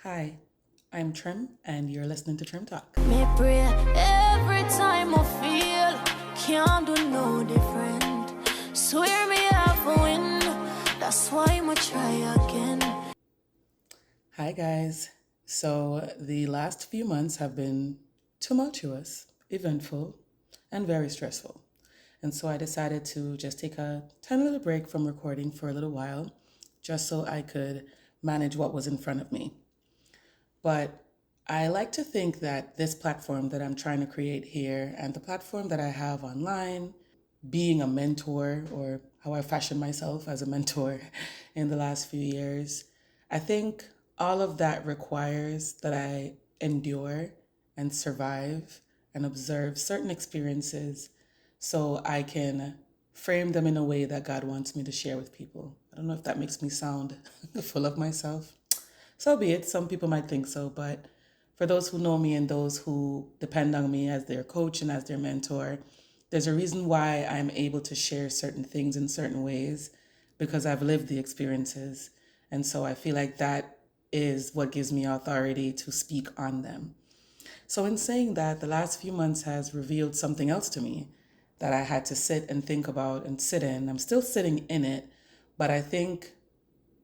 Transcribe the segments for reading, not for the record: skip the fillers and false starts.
Hi, I'm Trem, and you're listening to Trem Talk. Me pray every time I feel can't do no different. Swear me have a win. That's why I'ma try again. Hi, guys. So, the last few months have been tumultuous, eventful, and very stressful. And so I decided to just take a tiny little break from recording for a little while, just so I could manage what was in front of me. But I like to think that this platform that I'm trying to create here and the platform that I have online, being a mentor or how I fashioned myself as a mentor in the last few years, I think all of that requires that I endure and survive and observe certain experiences so I can frame them in a way that God wants me to share with people. I don't know if that makes me sound full of myself. So be it. Some people might think so, but for those who know me and those who depend on me as their coach and as their mentor, there's a reason why I'm able to share certain things in certain ways because I've lived the experiences. And so I feel like that is what gives me authority to speak on them. So in saying that, the last few months has revealed something else to me that I had to sit and think about and sit in. I'm still sitting in it, but I think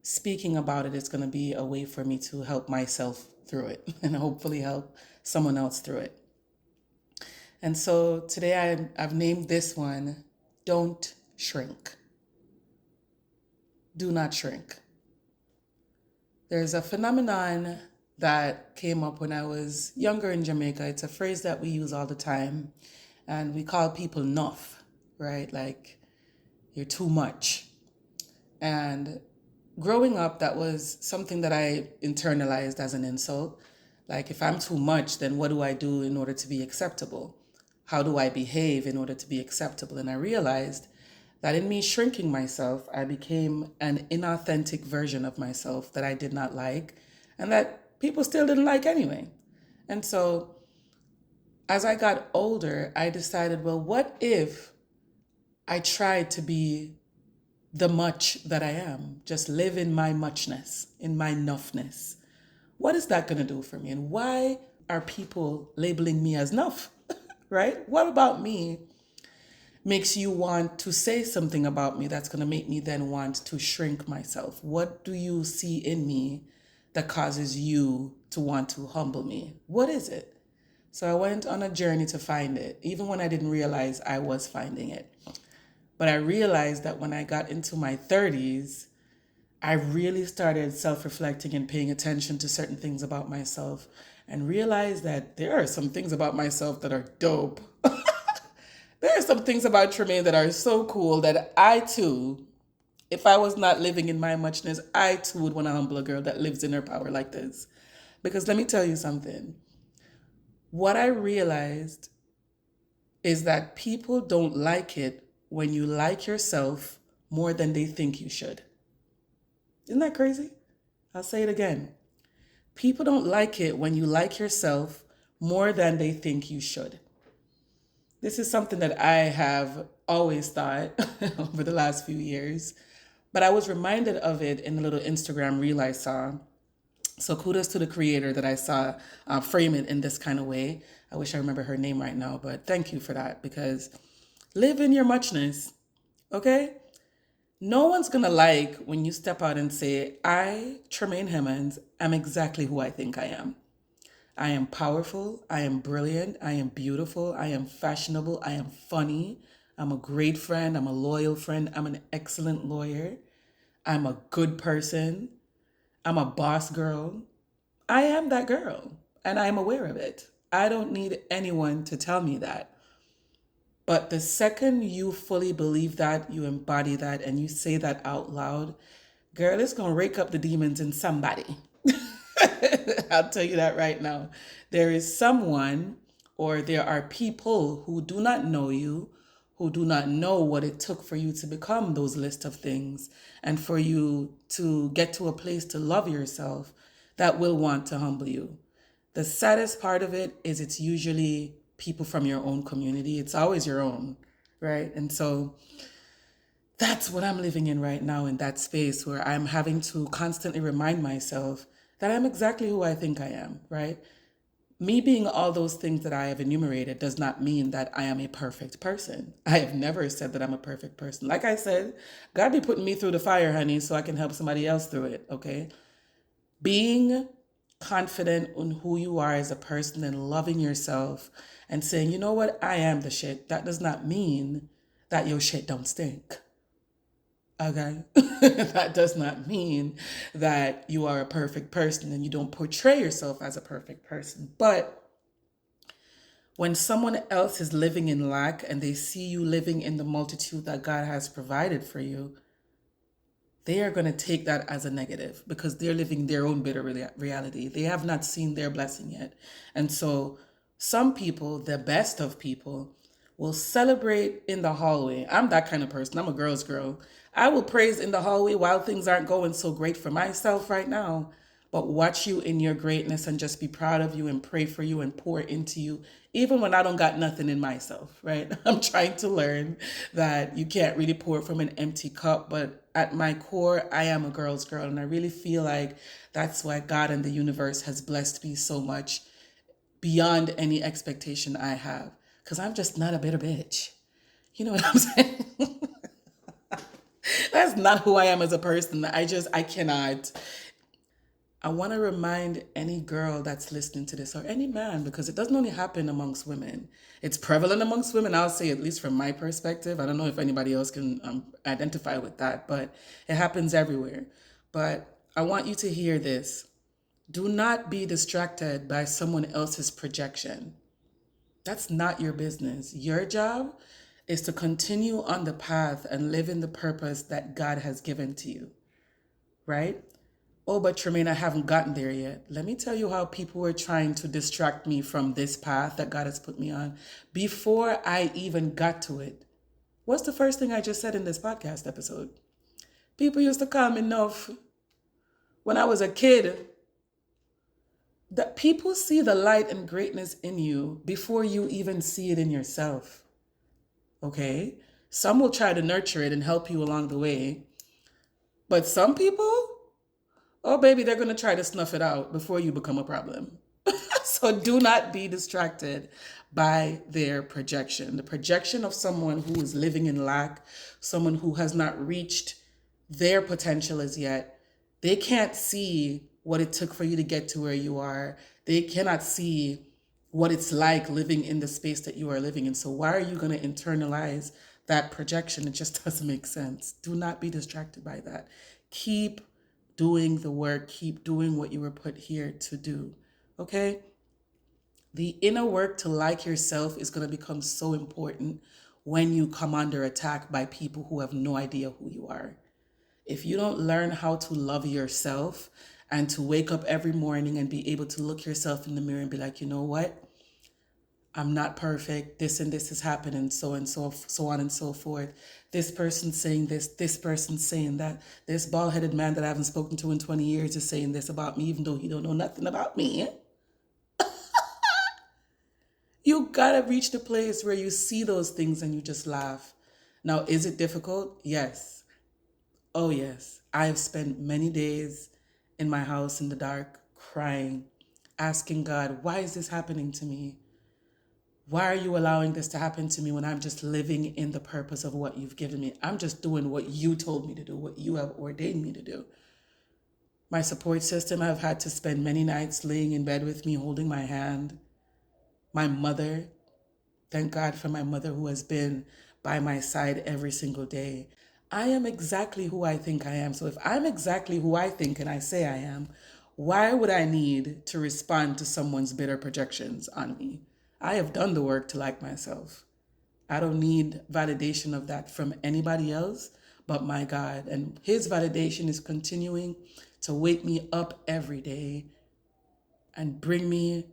speaking about it is going to be a way for me to help myself through it and hopefully help someone else through it. And so today I've named this one, Don't Shrink. Do not shrink. There's a phenomenon that came up when I was younger in Jamaica. It's a phrase that we use all the time, and we call people nuff, right? Like, you're too much. And growing up, that was something that I internalized as an insult. Like, if I'm too much, then what do I do in order to be acceptable? How do I behave in order to be acceptable? And I realized that in me shrinking myself, I became an inauthentic version of myself that I did not like and that people still didn't like anyway. And so as I got older, I decided, well, what if I tried to be the much that I am, just live in my muchness, in my nuffness? What is that going to do for me? And why are people labeling me as nuff? Right? What about me makes you want to say something about me that's going to make me then want to shrink myself? What do you see in me that causes you to want to humble me? What is it? So I went on a journey to find it, even when I didn't realize I was finding it. But I realized that when I got into my 30s, I really started self-reflecting and paying attention to certain things about myself and realized that there are some things about myself that are dope. There are some things about Tremaine that are so cool that I too, if I was not living in my muchness, I too would want to humble a girl that lives in her power like this. Because let me tell you something. What I realized is that people don't like it when you like yourself more than they think you should. Isn't that crazy? I'll say it again. People don't like it when you like yourself more than they think you should. This is something that I have always thought over the last few years, but I was reminded of it in the little Instagram reel I saw. So kudos to the creator that I saw frame it in this kind of way. I wish I remember her name right now, but thank you for that, because live in your muchness, okay? No one's gonna like when you step out and say, I, Tremaine Hemans, am exactly who I think I am. I am powerful, I am brilliant, I am beautiful, I am fashionable, I am funny, I'm a great friend, I'm a loyal friend, I'm an excellent lawyer, I'm a good person, I'm a boss girl. I am that girl, and I am aware of it. I don't need anyone to tell me that. But the second you fully believe that, you embody that, and you say that out loud, girl, it's gonna rake up the demons in somebody. I'll tell you that right now. There is someone, or there are people who do not know you, who do not know what it took for you to become those list of things and for you to get to a place to love yourself, that will want to humble you. The saddest part of it is it's usually people from your own community. It's always your own, right? And so that's what I'm living in right now, in that space where I'm having to constantly remind myself that I'm exactly who I think I am, right? Me being all those things that I have enumerated does not mean that I am a perfect person. I have never said that I'm a perfect person. Like I said, God be putting me through the fire, honey, so I can help somebody else through it, okay? Being confident in who you are as a person and loving yourself and saying, you know what, I am the shit. That does not mean that your shit don't stink. Okay? That does not mean that you are a perfect person and you don't portray yourself as a perfect person. But when someone else is living in lack and they see you living in the multitude that God has provided for you, they are going to take that as a negative because they're living their own bitter reality. They have not seen their blessing yet. And so some people, the best of people, will celebrate in the hallway. I'm that kind of person. I'm a girl's girl. I will praise in the hallway while things aren't going so great for myself right now, but watch you in your greatness and just be proud of you and pray for you and pour into you, even when I don't got nothing in myself, right? I'm trying to learn that you can't really pour from an empty cup, but at my core, I am a girl's girl. And I really feel like that's why God and the universe has blessed me so much beyond any expectation I have. Because I'm just not a bitter bitch. You know what I'm saying? That's not who I am as a person. I cannot. I want to remind any girl that's listening to this or any man, because it doesn't only happen amongst women. It's prevalent amongst women, I'll say, at least from my perspective. I don't know if anybody else can identify with that, but it happens everywhere. But I want you to hear this. Do not be distracted by someone else's projection. That's not your business. Your job is to continue on the path and live in the purpose that God has given to you, right? Oh, but Tremaine, I haven't gotten there yet. Let me tell you how people were trying to distract me from this path that God has put me on before I even got to it. What's the first thing I just said in this podcast episode? People used to call me Nuff when I was a kid. That people see the light and greatness in you before you even see it in yourself. Okay? Some will try to nurture it and help you along the way. But some people, oh, baby, they're going to try to snuff it out before you become a problem. So do not be distracted by their projection. The projection of someone who is living in lack, someone who has not reached their potential as yet. They can't see what it took for you to get to where you are. They cannot see what it's like living in the space that you are living in. So why are you going to internalize that projection? It just doesn't make sense. Do not be distracted by that. Keep doing the work. Keep doing what you were put here to do. Okay? The inner work to like yourself is going to become so important when you come under attack by people who have no idea who you are. If you don't learn how to love yourself and to wake up every morning and be able to look yourself in the mirror and be like, you know what? I'm not perfect. This and this is happening, so and so on and so forth. This person's saying this person's saying that. This bald-headed man that I haven't spoken to in 20 years is saying this about me, even though he don't know nothing about me. You gotta reach the place where you see those things and you just laugh. Now, is it difficult? Yes. Oh, yes. I have spent many days in my house in the dark, crying, asking God, why is this happening to me? Why are you allowing this to happen to me when I'm just living in the purpose of what you've given me? I'm just doing what you told me to do, what you have ordained me to do. My support system, I've had to spend many nights laying in bed with me, holding my hand. My mother, thank God for my mother who has been by my side every single day. I am exactly who I think I am. So if I'm exactly who I think and I say I am, why would I need to respond to someone's bitter projections on me? I have done the work to like myself. I don't need validation of that from anybody else but my God. And his validation is continuing to wake me up every day and bring me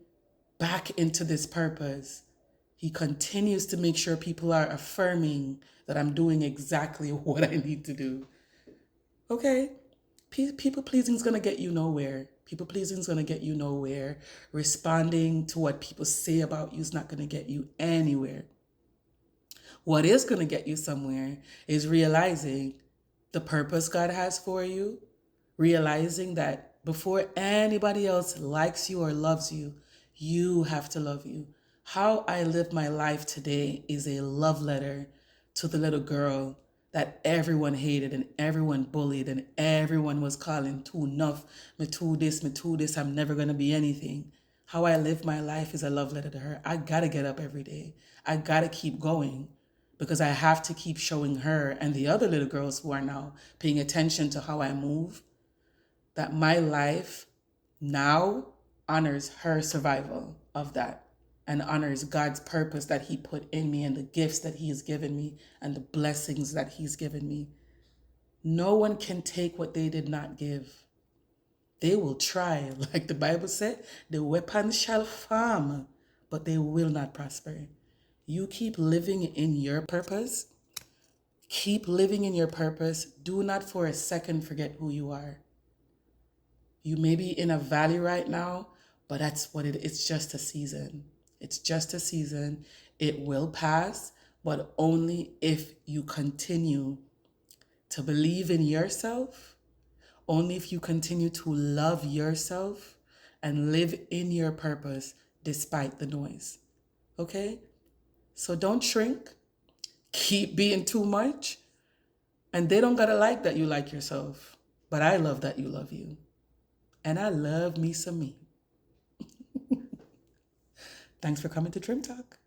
back into this purpose. He continues to make sure people are affirming that I'm doing exactly what I need to do. Okay? People pleasing is going to get you nowhere. People pleasing is going to get you nowhere. Responding to what people say about you is not going to get you anywhere. What is going to get you somewhere is realizing the purpose God has for you, realizing that before anybody else likes you or loves you, you have to love you. How I live my life today is a love letter to the little girl that everyone hated and everyone bullied and everyone was calling too enough, me too this, I'm never gonna be anything. How I live my life is a love letter to her. I gotta get up every day. I gotta keep going because I have to keep showing her and the other little girls who are now paying attention to how I move that my life now honors her survival of that and honors God's purpose that he put in me and the gifts that he has given me and the blessings that he's given me. No one can take what they did not give. They will try, like the Bible said, the weapon shall form, but they will not prosper. You keep living in your purpose. Keep living in your purpose. Do not for a second forget who you are. You may be in a valley right now, but that's what it's just a season. It's just a season. It will pass, but only if you continue to believe in yourself, only if you continue to love yourself and live in your purpose despite the noise. Okay? So don't shrink. Keep being too much. And they don't gotta like that you like yourself. But I love that you love you. And I love me some me. Thanks for coming to Trem Talk.